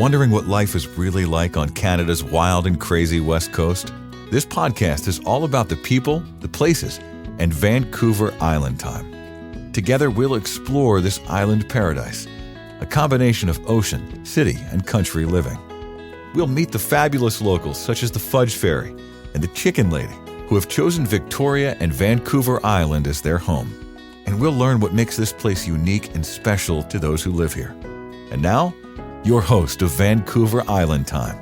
Wondering what life is really like on Canada's wild and crazy West Coast? This podcast is all about the people, the places, and Vancouver Island time. Together, we'll explore this island paradise, a combination of ocean, city, and country living. We'll meet the fabulous locals such as the Fudge Fairy and the Chicken Lady, who have chosen Victoria and Vancouver Island as their home. And we'll learn what makes this place unique and special to those who live here. And now, your host of Vancouver Island Time,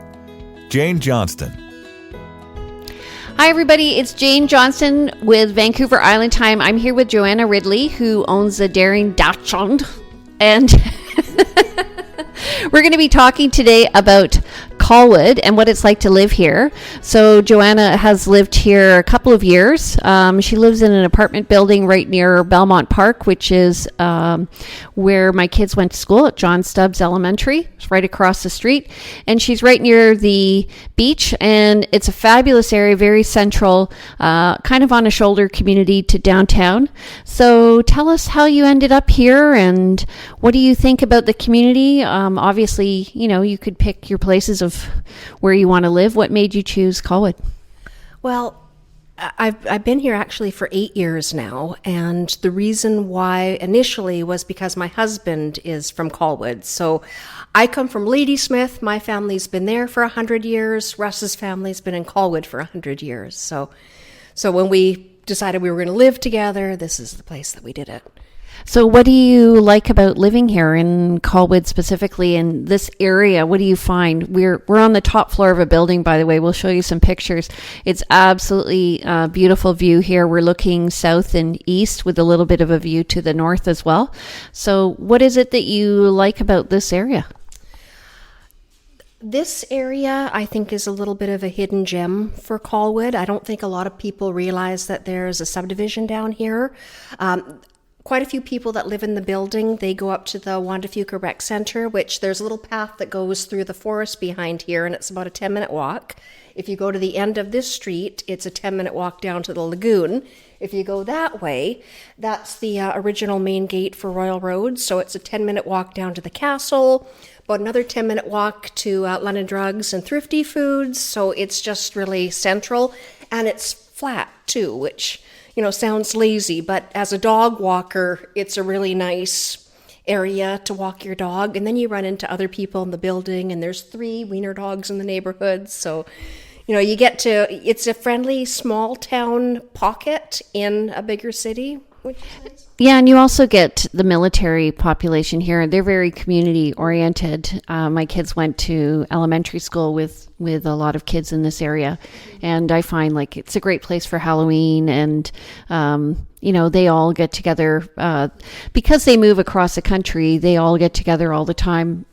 Jane Johnston. Hi everybody, it's Jane Johnston with Vancouver Island Time. I'm here with Joanna Ridley, who owns a daring dachshund, and we're going to be talking today about Colwood and what it's like to live here. So Joanna has lived here a couple of years. She lives in an apartment building right near Belmont Park, which is where my kids went to school at John Stubbs Elementary. It's right across the street. And she's right near the beach, and it's a fabulous area, very central, kind of on a shoulder community to downtown. So tell us how you ended up here and what do you think about the community? Obviously, you know, you could pick your places of where you want to live. What made you choose Colwood? Well, I've been here actually for 8 years now, and the reason why initially was because my husband is from Colwood. So I come from Ladysmith. My family's been there for 100 years. Russ's family's been in Colwood for 100 years. So when we decided we were going to live together, this is the place that we did it. So what do you like about living here in Colwood, specifically in this area? What do you find? We're on the top floor of a building, by the way. We'll show you some pictures. It's absolutely a beautiful view here. We're looking south and east with a little bit of a view to the north as well. So what is it that you like about this area? This area, I think, is a little bit of a hidden gem for Colwood. I don't think a lot of people realize that there's a subdivision down here. Quite a few people that live in the building, they go up to the Wanda Fuca Rec Center, which there's a little path that goes through the forest behind here, and it's about a 10-minute walk. If you go to the end of this street, it's a 10-minute walk down to the lagoon. If you go that way, that's the original main gate for Royal Road, so it's a 10-minute walk down to the castle, about another 10-minute walk to London Drugs and Thrifty Foods, so it's just really central, and it's flat too, which, you know, sounds lazy, but as a dog walker, it's a really nice area to walk your dog. And then you run into other people in the building, and there's 3 wiener dogs in the neighborhood. So, you know, it's a friendly small town pocket in a bigger city. Yeah, and you also get the military population here. They're very community oriented. My kids went to elementary school with a lot of kids in this area, and I find like it's a great place for Halloween, and you know, they all get together because they move across the country. They all get together all the time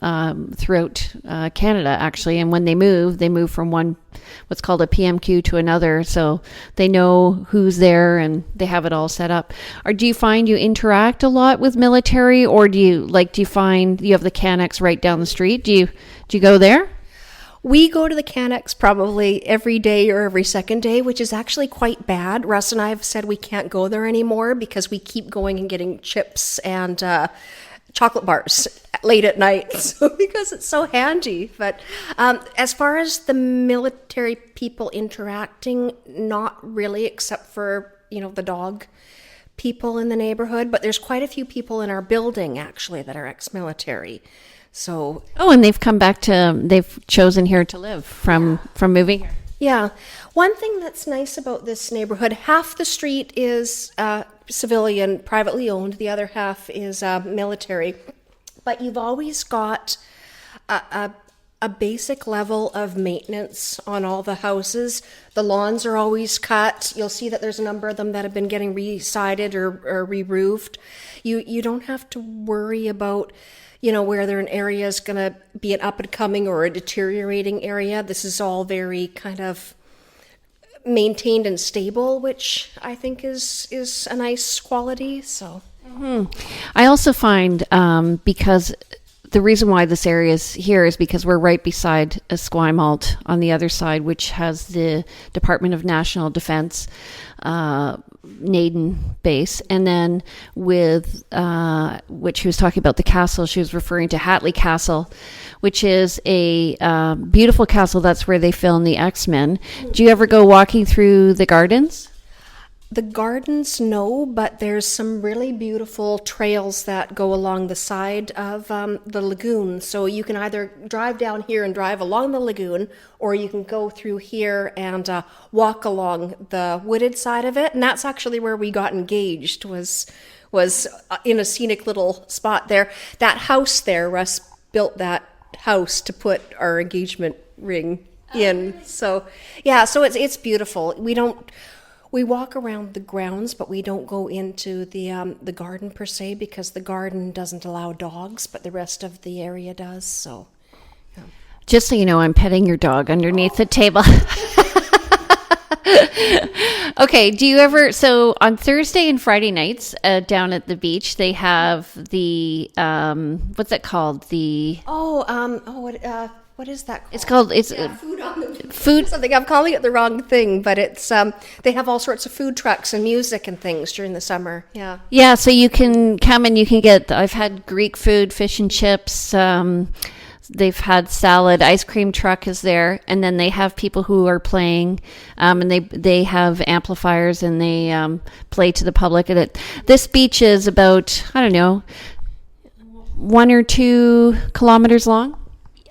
throughout Canada, actually. And when they move from what's called a PMQ to another, so they know who's there and they have it all set up. Or do you find you interact a lot with military, or do you find you have the Canucks right down the street? Do you go there? We go to the Canucks probably every day or every second day, which is actually quite bad. Russ and I have said we can't go there anymore because we keep going and getting chips and chocolate bars late at night, so because it's so handy. But as far as the military people interacting, not really, except for, you know, the dog people in the neighborhood. But there's quite a few people in our building actually that are ex-military. So and they've chosen here to live from moving here. Yeah. One thing that's nice about this neighborhood, half the street is civilian, privately owned. The other half is military. But you've always got a basic level of maintenance on all the houses. The lawns are always cut. You'll see that there's a number of them that have been getting re-sided or re-roofed. You don't have to worry about, you know, whether an area is going to be an up and coming or a deteriorating area. This is all very kind of maintained and stable, which I think is a nice quality. So I also find because the reason why this area is here is because we're right beside Esquimalt on the other side, which has the Department of National Defense Naden base. And then with what she was talking about, the castle, she was referring to Hatley Castle, which is a beautiful castle. That's where they filmed the X-Men. Do you ever go walking through the gardens? The gardens, no, but there's some really beautiful trails that go along the side of the lagoon. So you can either drive down here and drive along the lagoon, or you can go through here and walk along the wooded side of it. And that's actually where we got engaged, was in a scenic little spot there. That house there, Russ built that house to put our engagement ring in. So yeah, so it's beautiful. We walk around the grounds, but we don't go into the garden per se, because the garden doesn't allow dogs, but the rest of the area does. So, yeah. Just so you know, I'm petting your dog underneath the table. Okay, do you ever, so on Thursday and Friday nights down at the beach, they have the, what's that called? What is that called? It's called, Food on the food. Something, I'm calling it the wrong thing, but it's, they have all sorts of food trucks and music and things during the summer. Yeah. Yeah, so you can come and you can get, I've had Greek food, fish and chips, they've had salad, ice cream truck is there, and then they have people who are playing, and they have amplifiers and they play to the public. And this beach is about, I don't know, 1 or 2 kilometers long.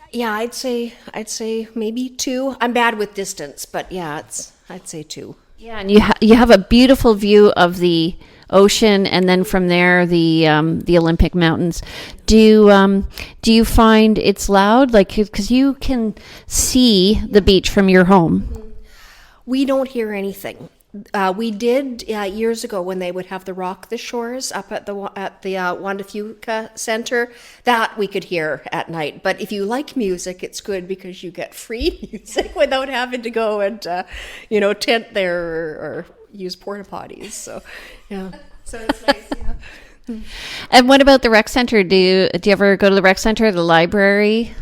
Yeah, I'd say maybe 2. I'm bad with distance, but yeah, I'd say 2. Yeah, and you have a beautiful view of the ocean, and then from there the Olympic Mountains. Do you find it's loud, like, because you can see the beach from your home? We don't hear anything. We did years ago when they would have the Rock the Shores up at the Wanda Fuca Center. That we could hear at night. But if you like music, it's good because you get free music without having to go and tent there or use porta potties. So yeah, so it's nice. Yeah. And what about the rec center? Do you ever go to the rec center, the library?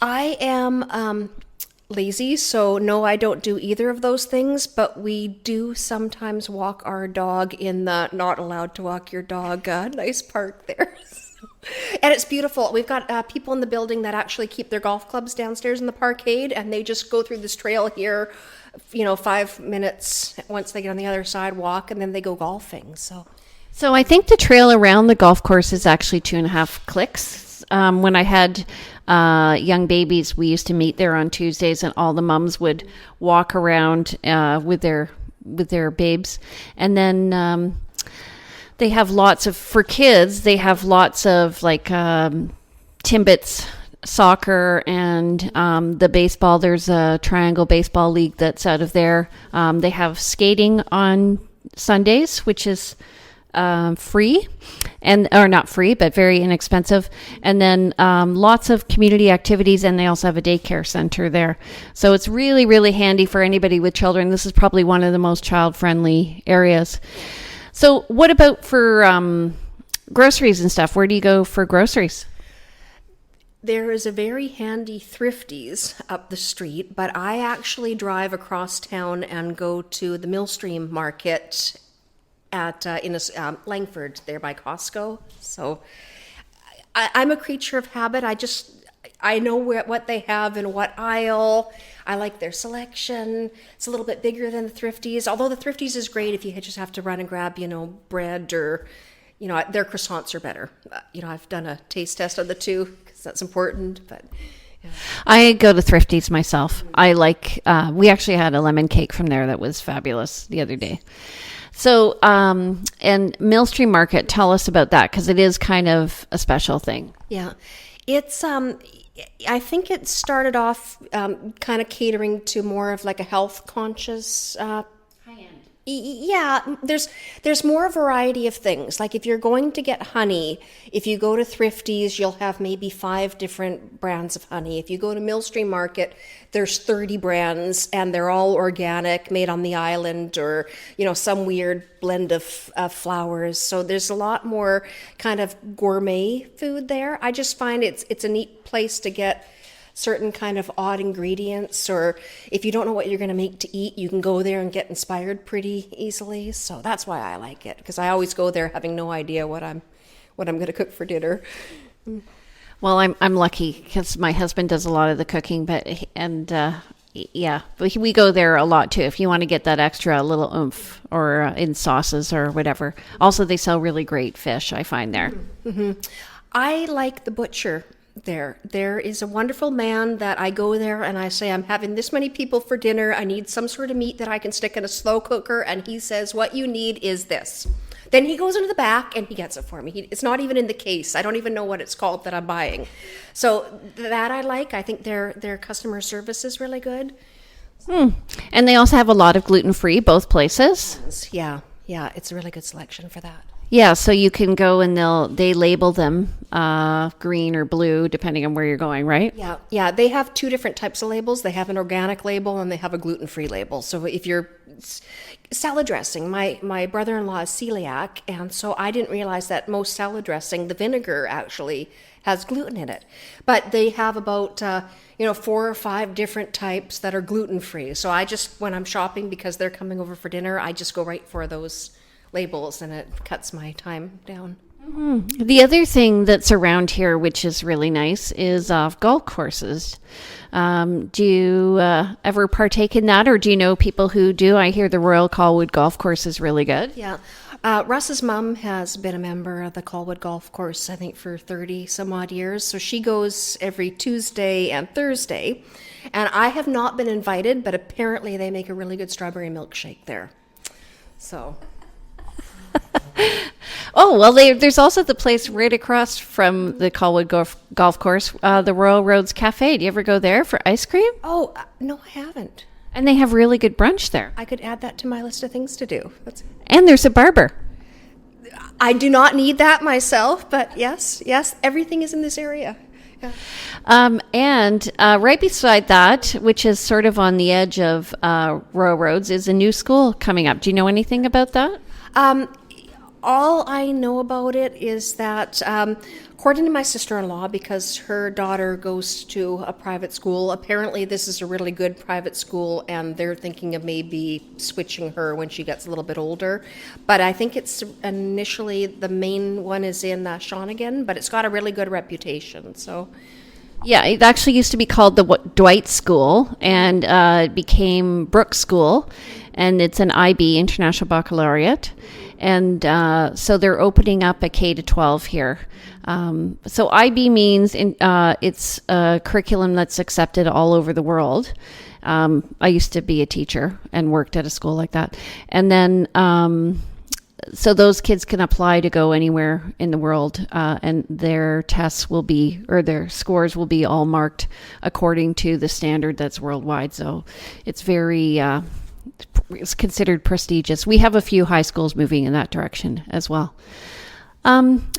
I am lazy, so no, I don't do either of those things, but we do sometimes walk our dog in the not allowed to walk your dog nice park there. And it's beautiful. We've got people in the building that actually keep their golf clubs downstairs in the parkade, and they just go through this trail here, 5 minutes once they get on the other side, walk, and then they go golfing. So I think the trail around the golf course is actually 2.5 clicks. When I had young babies, we used to meet there on Tuesdays, and all the mums would walk around with their babes. And then they have lots of, for kids, they have lots of like Timbits soccer and the baseball. There's a Triangle Baseball League that's out of there. They have skating on Sundays, which is free, or not free, but very inexpensive. And then lots of community activities, and they also have a daycare center there. So it's really, really handy for anybody with children. This is probably one of the most child-friendly areas. So what about for groceries and stuff? Where do you go for groceries? There is a very handy Thrifties up the street, but I actually drive across town and go to the Millstream Market at Langford, there by Costco. So I'm a creature of habit. I know what they have in what aisle. I like their selection. It's a little bit bigger than the Thrifties, although the Thrifties is great if you just have to run and grab, bread or, their croissants are better. I've done a taste test on the two because that's important, but yeah. I go to Thrifties myself. I like, we actually had a lemon cake from there that was fabulous the other day. So, and Millstream Market, tell us about that, because it is kind of a special thing. Yeah. It's, I think it started off kind of catering to more of like a health conscious, Yeah, there's more variety of things. Like if you're going to get honey, if you go to Thrifty's, you'll have maybe 5 different brands of honey. If you go to Millstream Market, there's 30 brands, and they're all organic, made on the island, or some weird blend of flowers. So there's a lot more kind of gourmet food there. I just find it's a neat place to get certain kind of odd ingredients, or if you don't know what you're going to make to eat, you can go there and get inspired pretty easily. So that's why I like it, because I always go there having no idea what I'm going to cook for dinner. Well, I'm lucky because my husband does a lot of the cooking, but we go there a lot too if you want to get that extra little oomph, or in sauces or whatever. Also, they sell really great fish, I find there. Mm-hmm. I like the butcher there. There is a wonderful man that I go there and I say, I'm having this many people for dinner. I need some sort of meat that I can stick in a slow cooker. And he says, what you need is this. Then he goes into the back and he gets it for me. It's not even in the case. I don't even know what it's called that I'm buying. So that I like. I think their customer service is really good. And they also have a lot of gluten-free, both places. Yeah. It's a really good selection for that. Yeah, so you can go and they label them green or blue depending on where you're going, right? Yeah. They have 2 different types of labels. They have an organic label and they have a gluten-free label. So if you're salad dressing, my brother-in-law is celiac, and so I didn't realize that most salad dressing, the vinegar actually has gluten in it. But they have about 4 or 5 different types that are gluten-free. So I just, when I'm shopping because they're coming over for dinner, I just go right for those labels, and it cuts my time down. Mm-hmm. The other thing that's around here, which is really nice, is golf courses. Do you ever partake in that, or do you know people who do? I hear the Royal Colwood Golf Course is really good. Yeah. Russ's mom has been a member of the Colwood Golf Course, I think, for 30 some odd years. So she goes every Tuesday and Thursday. And I have not been invited, but apparently they make a really good strawberry milkshake there. So... Oh, well, there's also the place right across from the Colwood Golf Course, the Royal Roads Cafe. Do you ever go there for ice cream? Oh, no, I haven't. And they have really good brunch there. I could add that to my list of things to do. And there's a barber. I do not need that myself, but yes, everything is in this area. Yeah. And right beside that, which is sort of on the edge of Royal Roads, is a new school coming up. Do you know anything about that? All I know about it is that, according to my sister-in-law, because her daughter goes to a private school, apparently this is a really good private school, and they're thinking of maybe switching her when she gets a little bit older. But I think it's initially, the main one is in Finnegan, but it's got a really good reputation, so... Yeah, it actually used to be called the Dwight School, and it became Brooks School, and it's an IB, International Baccalaureate. And so they're opening up a K-12 here. So IB means it's a curriculum that's accepted all over the world. I used to be a teacher and worked at a school like that. And then so those kids can apply to go anywhere in the world, and their tests will be, or their scores will be all marked according to the standard that's worldwide. So it's very... it's considered prestigious. We have a few high schools moving in that direction as well.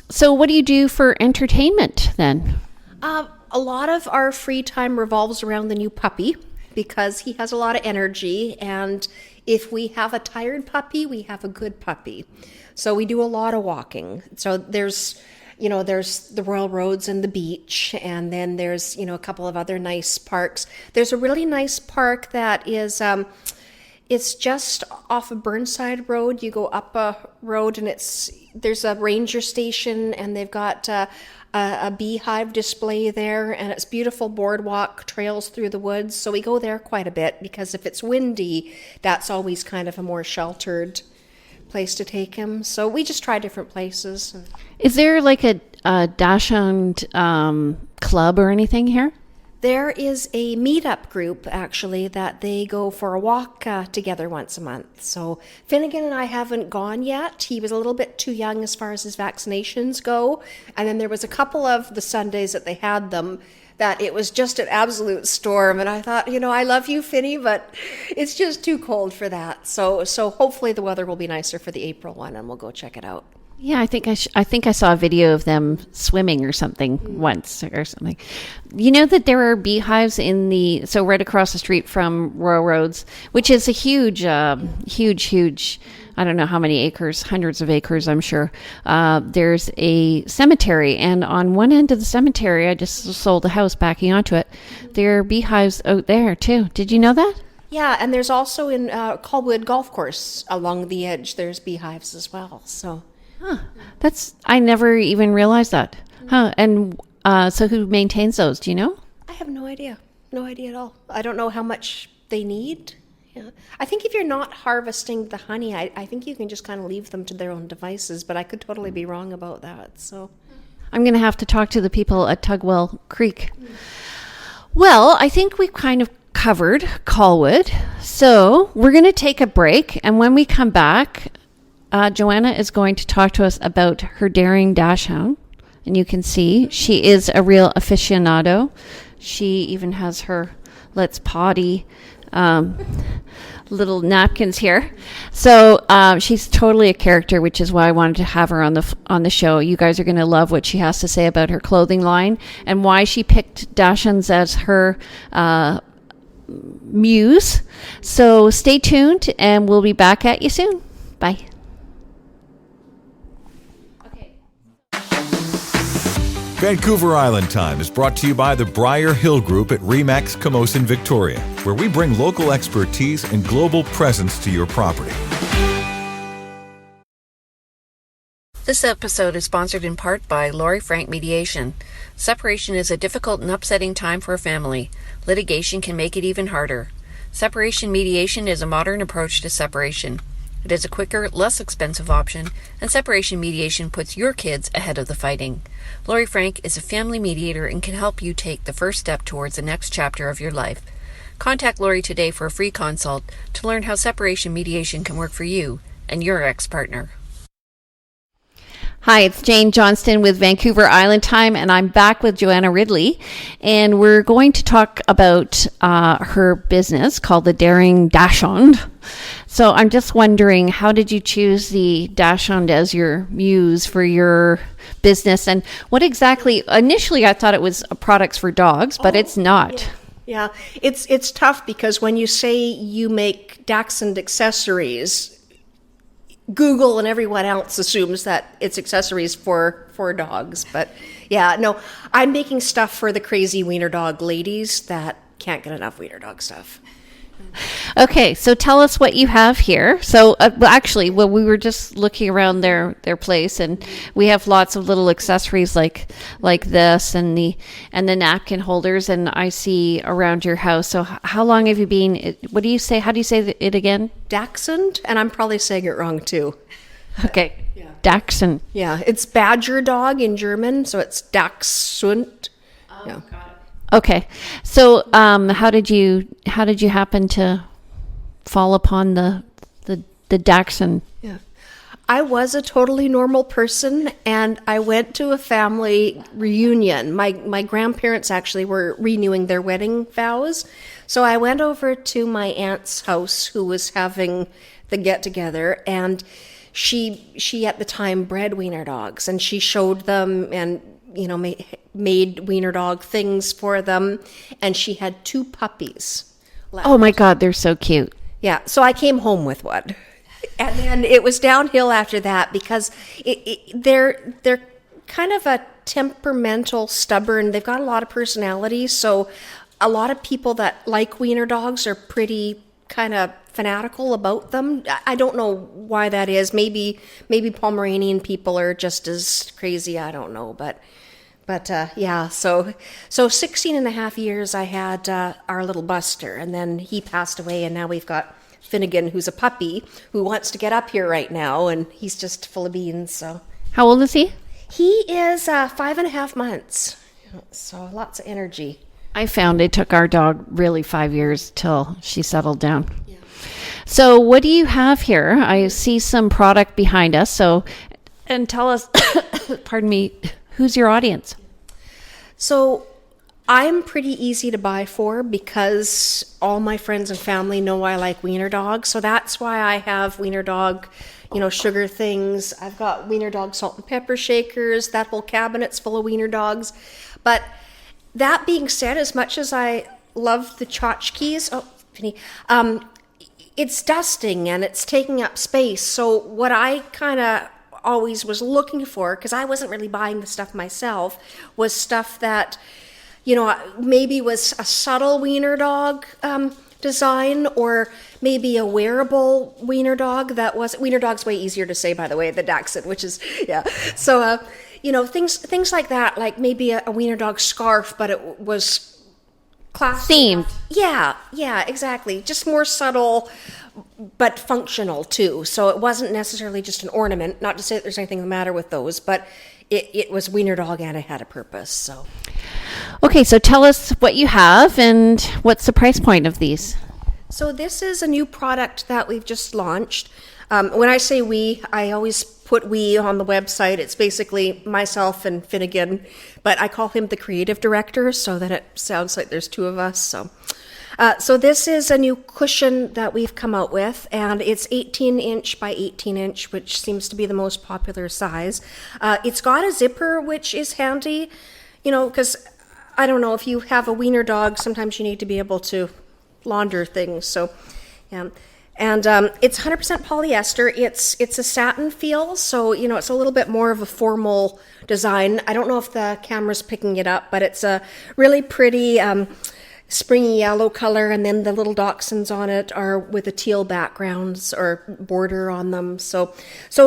So what do you do for entertainment then? A lot of our free time revolves around the new puppy, because he has a lot of energy, and if we have a tired puppy, we have a good puppy. So we do a lot of walking. So there's the Royal Roads and the beach, and then there's, a couple of other nice parks. There's a really nice park that is... it's just off of Burnside Road. You go up a road, and there's a ranger station, and they've got a beehive display there, and it's beautiful boardwalk trails through the woods. So we go there quite a bit, because if it's windy, that's always kind of a more sheltered place to take him. So we just try different places. Is there like a dachshund club or anything here? There is a meetup group, actually, that they go for a walk together once a month. So Finnegan and I haven't gone yet. He was a little bit too young as far as his vaccinations go. And then there was a couple of the Sundays that they had them that it was just an absolute storm. And I thought, I love you, Finny, but it's just too cold for that. So hopefully the weather will be nicer for the April one, and we'll go check it out. Yeah, I think I saw a video of them swimming or something once or something. You know that there are beehives so right across the street from Royal Roads, which is a huge, huge, I don't know how many acres, hundreds of acres, I'm sure. There's a cemetery, and on one end of the cemetery, I just sold a house backing onto it. There are beehives out there too. Did you know that? Yeah, and there's also in Colwood Golf Course along the edge, there's beehives as well, so... Huh. I never even realized that. Huh. And so who maintains those? Do you know? I have no idea. No idea at all. I don't know how much they need. Yeah. I think if you're not harvesting the honey, I think you can just kind of leave them to their own devices, but I could totally be wrong about that. So I'm going to have to talk to the people at Tugwell Creek. Well, I think we've kind of covered Colwood. So we're going to take a break, and when we come back, Joanna is going to talk to us about her daring dachshund. And you can see she is a real aficionado. She even has her let's potty little napkins here. So she's totally a character, which is why I wanted to have her on the show. You guys are going to love what she has to say about her clothing line and why she picked dachshunds as her muse. So stay tuned, and we'll be back at you soon. Bye. Vancouver Island Time is brought to you by the Briar Hill Group at Remax Camosun, Victoria, where we bring local expertise and global presence to your property. This episode is sponsored in part by Lori Frank Mediation. Separation is a difficult and upsetting time for a family. Litigation can make it even harder. Separation mediation is a modern approach to separation. It is a quicker, less expensive option, and separation mediation puts your kids ahead of the fighting. Lori Frank is a family mediator and can help you take the first step towards the next chapter of your life. Contact Lori today for a free consult to learn how separation mediation can work for you and your ex-partner. Hi, it's Jane Johnston with Vancouver Island Time, and I'm back with Joanna Ridley, and we're going to talk about her business called the Daring Dachshund. So I'm just wondering, how did you choose the dachshund as your muse for your business, and what exactly? Initially, I thought it was products for dogs, but it's not. Yeah, it's tough because when you say you make dachshund accessories, Google and everyone else assumes that it's accessories for dogs. But yeah, no, I'm making stuff for the crazy wiener dog ladies that can't get enough wiener dog stuff. Okay, so tell us what you have here. So actually, we were just looking around their place, and we have lots of little accessories like this and the napkin holders, and I see around your house. So how long have you been? What do you say? How do you say it again? Dachshund, and I'm probably saying it wrong too. Okay, yeah. Dachshund. Yeah, it's badger dog in German, so it's Dachshund. Oh, yeah. Got it. Okay, so how did you happen to fall upon the dachshund? Yeah, I was a totally normal person, and I went to a family reunion. My grandparents actually were renewing their wedding vows, so I went over to my aunt's house, who was having the get together, and she at the time bred wiener dogs, and she showed them and made wiener dog things for them, and she had 2 puppies left. Oh my God, they're so cute. Yeah, so I came home with one, and then it was downhill after that because they're kind of a temperamental, stubborn. They've got a lot of personality, so a lot of people that like wiener dogs are pretty kind of fanatical about them. I don't know why that is. Maybe Pomeranian people are just as crazy. I don't know, but yeah, so 16 and a half years I had our little Buster, and then he passed away, and now we've got Finnegan, who's a puppy, who wants to get up here right now, and he's just full of beans. So how old is he? He is 5.5 months, so lots of energy. I found it took our dog really 5 years till she settled down. Yeah. So what do you have here? I see some product behind us. And tell us, pardon me, who's your audience? So I'm pretty easy to buy for because all my friends and family know I like wiener dogs. So that's why I have wiener dog, sugar things. I've got wiener dog salt and pepper shakers. That whole cabinet's full of wiener dogs. But that being said, as much as I love the tchotchkes, Finny, it's dusting and it's taking up space. So what I kind of always was looking for, because I wasn't really buying the stuff myself, was stuff that maybe was a subtle wiener dog design, or maybe a wearable wiener dog. Wiener dog's way easier to say, by the way, the dachshund, which is, yeah. So, things like that, like maybe a wiener dog scarf, but it was classy. Themed. Yeah, exactly. Just more subtle, but functional too. So it wasn't necessarily just an ornament. Not to say that there's anything the matter with those, but it was wiener dog and it had a purpose. So. Okay, so tell us what you have and what's the price point of these? So this is a new product that we've just launched. When I say we, I always put we on the website. It's basically myself and Finnegan, but I call him the creative director so that it sounds like there's two of us. So this is a new cushion that we've come out with, and it's 18 inch by 18 inch, which seems to be the most popular size. It's got a zipper, which is handy, because I don't know, if you have a wiener dog, sometimes you need to be able to launder things. So, yeah. And it's 100% polyester. It's a satin feel, so it's a little bit more of a formal design. I don't know if the camera's picking it up, but it's a really pretty springy yellow color, and then the little dachshunds on it are with a teal backgrounds or border on them. So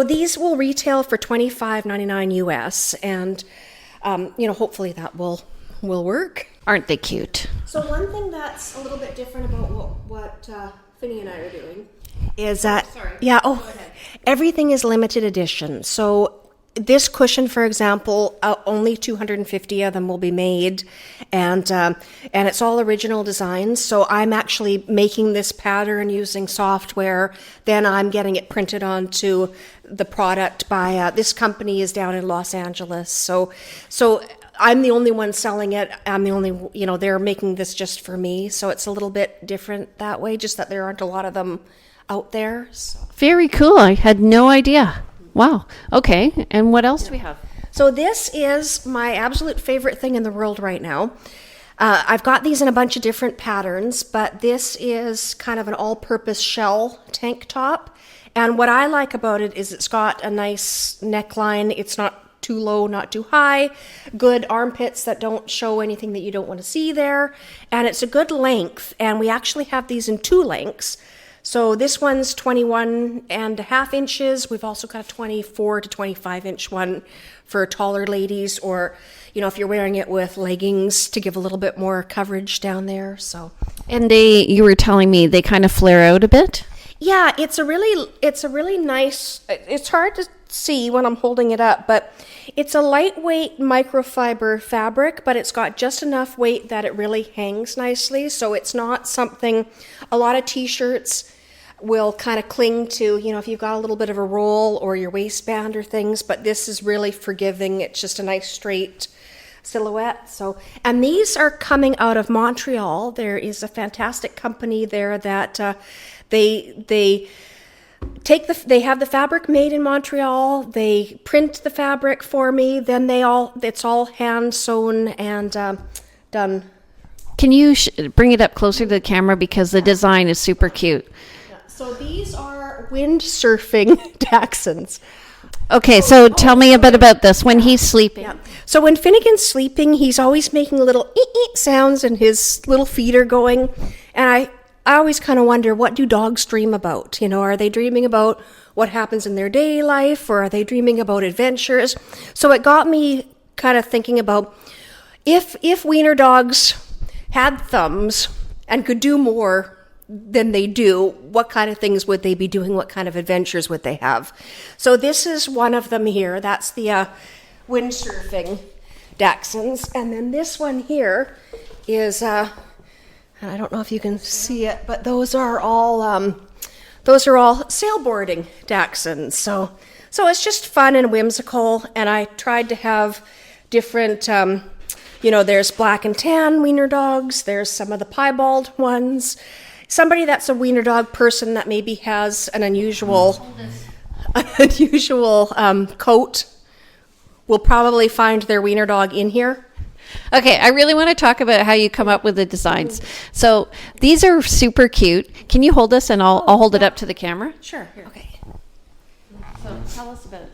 these will retail for $25.99 US, and hopefully that will work. Aren't they cute? So one thing that's a little bit different about what Finny and I are doing is that everything is limited edition. So this cushion, for example, only 250 of them will be made, and it's all original designs. So I'm actually making this pattern using software. Then I'm getting it printed onto the product by this company is down in Los Angeles. So I'm the only one selling it. I'm the only, they're making this just for me. So it's a little bit different that way, just that there aren't a lot of them out there. So. Very cool. I had no idea. Wow. Okay. And what else do we have? So this is my absolute favorite thing in the world right now. I've got these in a bunch of different patterns, but this is kind of an all-purpose shell tank top. And what I like about it is it's got a nice neckline. It's not too low, not too high, good armpits that don't show anything that you don't want to see there, and it's a good length, and we actually have these in two lengths. So this one's 21.5 inches. We've also got a 24 to 25 inch one for taller ladies, or if you're wearing it with leggings to give a little bit more coverage down there. So, and you were telling me they kind of flare out a bit? Yeah, it's a really nice, it's hard to see when I'm holding it up, but it's a lightweight microfiber fabric, but it's got just enough weight that it really hangs nicely. So it's not something, a lot of t-shirts will kind of cling to, if you've got a little bit of a roll or your waistband or things, but this is really forgiving. It's just a nice straight silhouette. So, and these are coming out of Montreal. There is a fantastic company there that they have the fabric made in Montreal. They print the fabric for me. Then it's all hand sewn and done. Can you bring it up closer to the camera, because the design is super cute? So these are windsurfing dachshunds. Okay, so tell me a bit about this. When he's sleeping. Yeah. So when Finnegan's sleeping, he's always making little ee-ee sounds, and his little feet are going. And I always kind of wonder, what do dogs dream about? Are they dreaming about what happens in their daily life, or are they dreaming about adventures? So it got me kind of thinking about if wiener dogs had thumbs and could do more than they do, what kind of things would they be doing? What kind of adventures would they have? So this is one of them here. That's the windsurfing dachshunds. And then this one here is, and I don't know if you can see it, but those are all sailboarding dachshunds. So it's just fun and whimsical, and I tried to have different, there's black and tan wiener dogs, there's some of the piebald ones. Somebody that's a wiener dog person that maybe has an unusual coat will probably find their wiener dog in here. Okay, I really want to talk about how you come up with the designs. So these are super cute. Can you hold this and I'll hold it up to the camera? Sure. Okay. So tell us about it.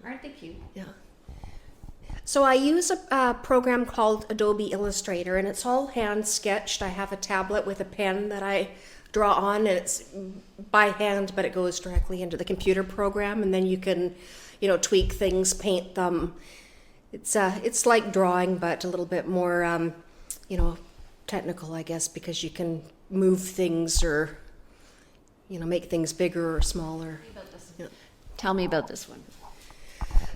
Aren't they cute? Yeah. So I use a program called Adobe Illustrator, and it's all hand sketched. I have a tablet with a pen that I draw on, and it's by hand, but it goes directly into the computer program, and then you can, tweak things, paint them. It's like drawing, but a little bit more, technical, I guess, because you can move things or, make things bigger or smaller. Tell me about this one.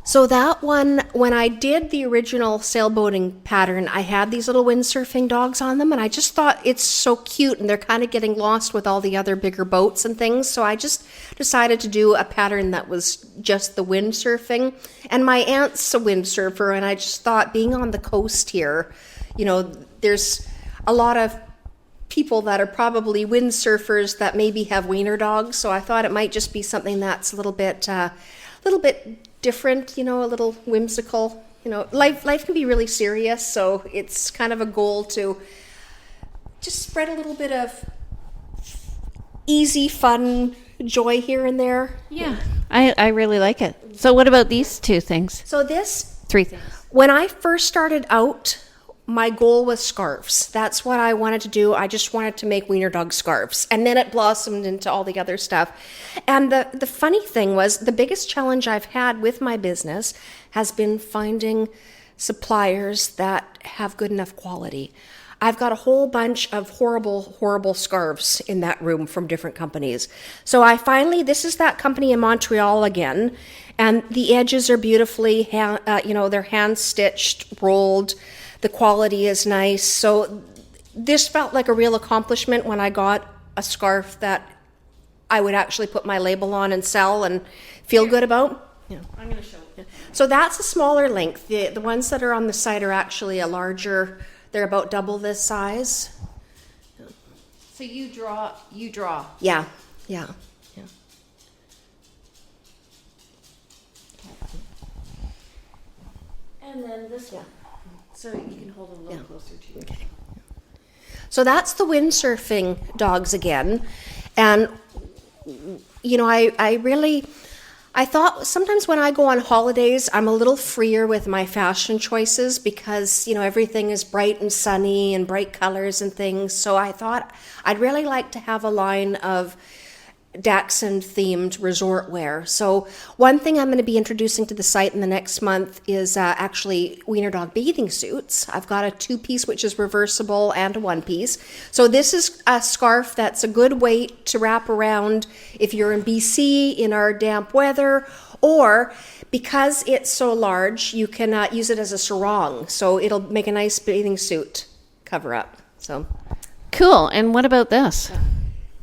So that one, when I did the original sailboating pattern, I had these little windsurfing dogs on them, and I just thought it's so cute, and they're kind of getting lost with all the other bigger boats and things, so I just decided to do a pattern that was just the windsurfing. And my aunt's a windsurfer, and I just thought, being on the coast here, there's a lot of people that are probably windsurfers that maybe have wiener dogs, so I thought it might just be something that's a little bit different, a little whimsical. Life can be really serious, so it's kind of a goal to just spread a little bit of easy, fun joy here and there. Yeah, I really like it. So what about these two things? So this, Three things. when I first started out, my goal was scarves. That's what I wanted to do. I just wanted to make wiener dog scarves. And then it blossomed into all the other stuff. And the funny thing was, the biggest challenge I've had with my business has been finding suppliers that have good enough quality. I've got a whole bunch of horrible, horrible scarves in that room from different companies. So this is that company in Montreal again. And the edges are beautifully, they're hand-stitched, rolled. The quality is nice. So this felt like a real accomplishment when I got a scarf that I would actually put my label on and sell and feel good about. Yeah. I'm going to show it. So that's a smaller length. The ones that are on the site are actually a larger, they're about double this size. So you draw. Yeah. And then this one. So you can hold it a little closer to you. Okay. So that's the windsurfing dogs again. And, I thought sometimes when I go on holidays, I'm a little freer with my fashion choices because, everything is bright and sunny and bright colors and things. So I thought I'd really like to have a line of dachshund themed resort wear. So one thing I'm going to be introducing to the site in the next month is actually wiener dog bathing suits. I've got a 2-piece which is reversible and a 1-piece. So this is a scarf that's a good weight to wrap around if you're in BC in our damp weather, or because it's so large, you can use it as a sarong. So it'll make a nice bathing suit cover up. So Cool. And what about this?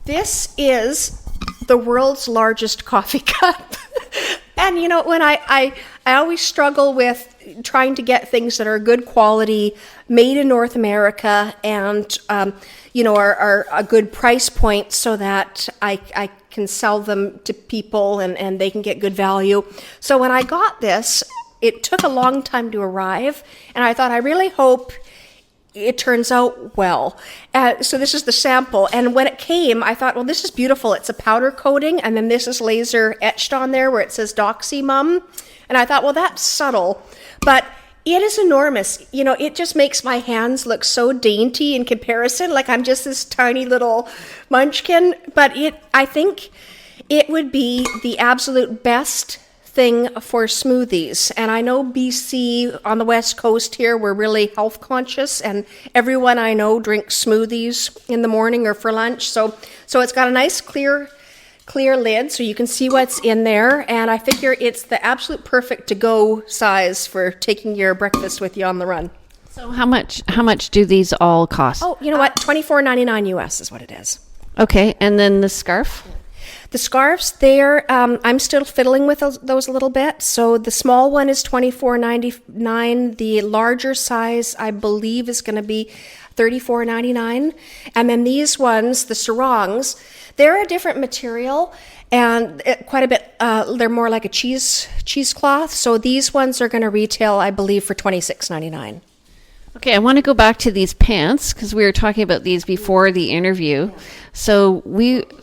this is the world's largest coffee cup. And when I always struggle with trying to get things that are good quality, made in North America, and are a good price point so that I can sell them to people and they can get good value. So when I got this, it took a long time to arrive, and I thought, I really hope it turns out well. So this is the sample. And when it came, I thought, well, this is beautiful. It's a powder coating, and then this is laser etched on there where it says Doxy Mum. And I thought, well, that's subtle. But it is enormous. It just makes my hands look so dainty in comparison. Like I'm just this tiny little munchkin. But I think it would be the absolute best thing for smoothies. And I know BC on the west coast here, we're really health conscious, and everyone I know drinks smoothies in the morning or for lunch. So it's got a nice clear lid so you can see what's in there, and I figure it's the absolute perfect to-go size for taking your breakfast with you on the run. So how much do these all cost? Oh, you know what? $24.99 US is what it is. Okay, and then the scarf? The scarves, I'm still fiddling with those a little bit. So the small one is $24.99. The larger size, I believe, is going to be $34.99. And then these ones, the sarongs, they're a different material and quite a bit. They're more like a cheesecloth. So these ones are going to retail, I believe, for $26.99. Okay, I want to go back to these pants because we were talking about these before the interview. So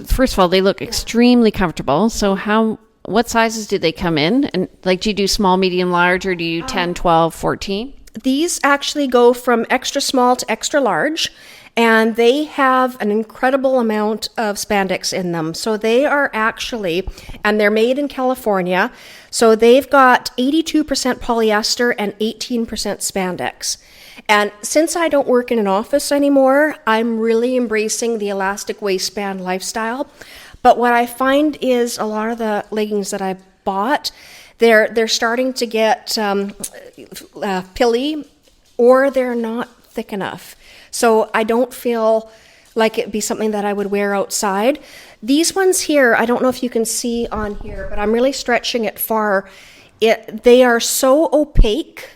first of all, they look extremely comfortable. So what sizes do they come in? And like, do you do small, medium, large, or do you 10, 12, 14? These actually go from extra small to extra large, and they have an incredible amount of spandex in them. So they are actually, and they're made in California, so they've got 82% polyester and 18% spandex. And since I don't work in an office anymore, I'm really embracing the elastic waistband lifestyle. But what I find is a lot of the leggings that I bought, they're starting to get pilly, or they're not thick enough. So I don't feel like it'd be something that I would wear outside. These ones here, I don't know if you can see on here, but I'm really stretching it far. They are so opaque.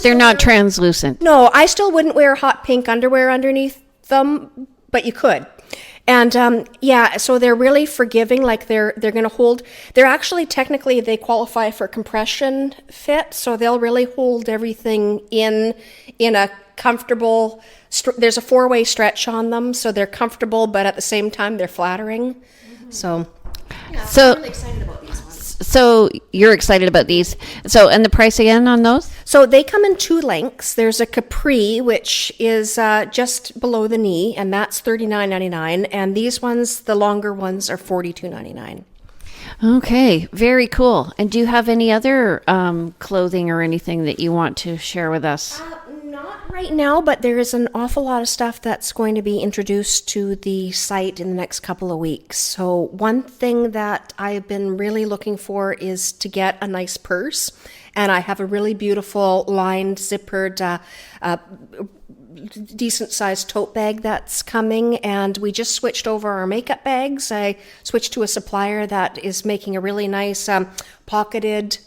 They're not translucent. No, I still wouldn't wear hot pink underwear underneath them, but you could. And so they're really forgiving. Like they're going to hold. They're actually technically they qualify for compression fit, so they'll really hold everything in a comfortable. There's a 4-way stretch on them, so they're comfortable, but at the same time they're flattering. Mm-hmm. So I'm really excited about these ones. So you're excited about these. So, and the price again on those? So they come in 2 lengths. There's a capri, which is just below the knee, and that's $39.99. And these ones, the longer ones, are $42.99. Okay, very cool. And do you have any other clothing or anything that you want to share with us? Not right now, but there is an awful lot of stuff that's going to be introduced to the site in the next couple of weeks. So one thing that I've been really looking for is to get a nice purse. And I have a really beautiful lined, zippered, decent sized tote bag that's coming. And we just switched over our makeup bags. I switched to a supplier that is making a really nice pocketed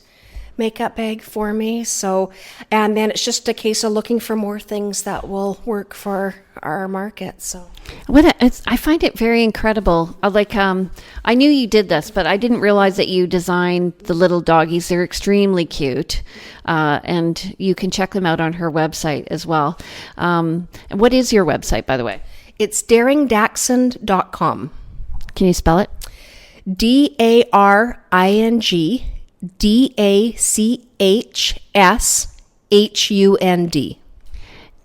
makeup bag for me. So, and then it's just a case of looking for more things that will work for our market. So I find it very incredible. I knew you did this, but I didn't realize that you designed the little doggies. They're extremely cute. And you can check them out on her website as well. And what is your website, by the way? It's daringdachshund.com. Can you spell it? DARING DACHSHUND.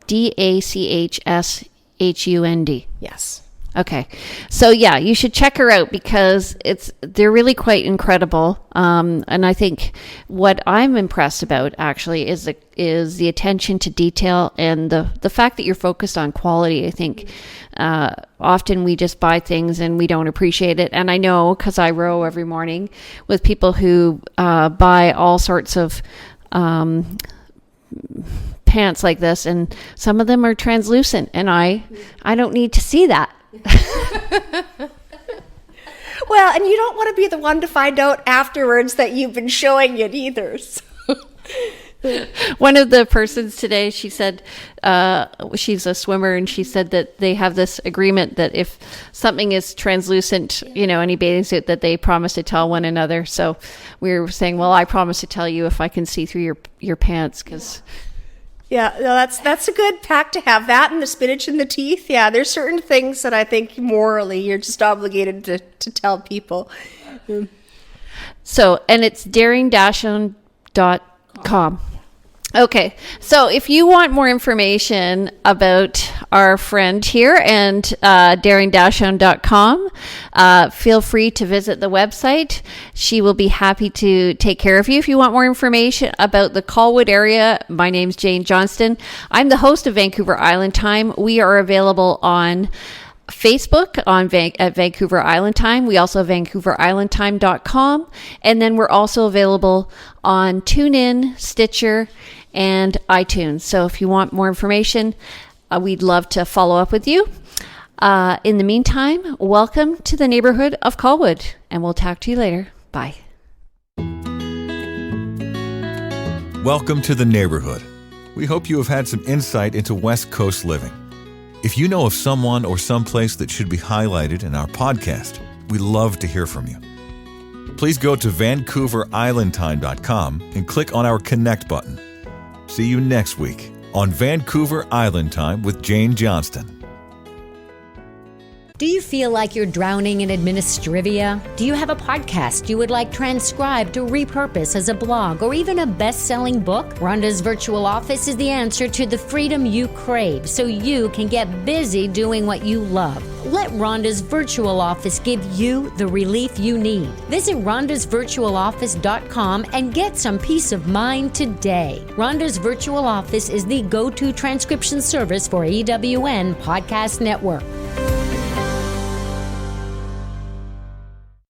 DACHSHUND. Yes. Okay. So yeah, you should check her out because they're really quite incredible. And I think what I'm impressed about actually is the attention to detail and the fact that you're focused on quality. I think often we just buy things and we don't appreciate it. And I know because I row every morning with people who buy all sorts of pants like this, and some of them are translucent, and I don't need to see that. Well, and you don't want to be the one to find out afterwards that you've been showing it either. So. One of the persons today, she said, she's a swimmer, and she said that they have this agreement that if something is translucent, any bathing suit, that they promise to tell one another. So we were saying, well, I promise to tell you if I can see through your pants, because... Yeah, no, that's a good pack to have. That and the spinach in the teeth. Yeah, there's certain things that I think morally you're just obligated to tell people. So, and it's daringdachshund.com. Okay, so if you want more information about our friend here and daringdachshund.com, feel free to visit the website. She will be happy to take care of you. If you want more information about the Colwood area, my name's Jane Johnston. I'm the host of Vancouver Island Time. We are available on Facebook at Vancouver Island Time. We also have VancouverIslandTime.com. And then we're also available on TuneIn, Stitcher, and iTunes. So if you want more information, we'd love to follow up with you. In the meantime, welcome to the neighborhood of Colwood, and we'll talk to you later. Bye. Welcome to the neighborhood. We hope you have had some insight into West Coast living. If you know of someone or someplace that should be highlighted in our podcast, we'd love to hear from you. Please go to VancouverIslandTime.com and click on our Connect button. See you next week on Vancouver Island Time with Jane Johnston. Do you feel like you're drowning in administrivia? Do you have a podcast you would like transcribed to repurpose as a blog or even a best-selling book? Rhonda's Virtual Office is the answer to the freedom you crave so you can get busy doing what you love. Let Rhonda's Virtual Office give you the relief you need. Visit rhondasvirtualoffice.com and get some peace of mind today. Rhonda's Virtual Office is the go-to transcription service for EWN Podcast Network.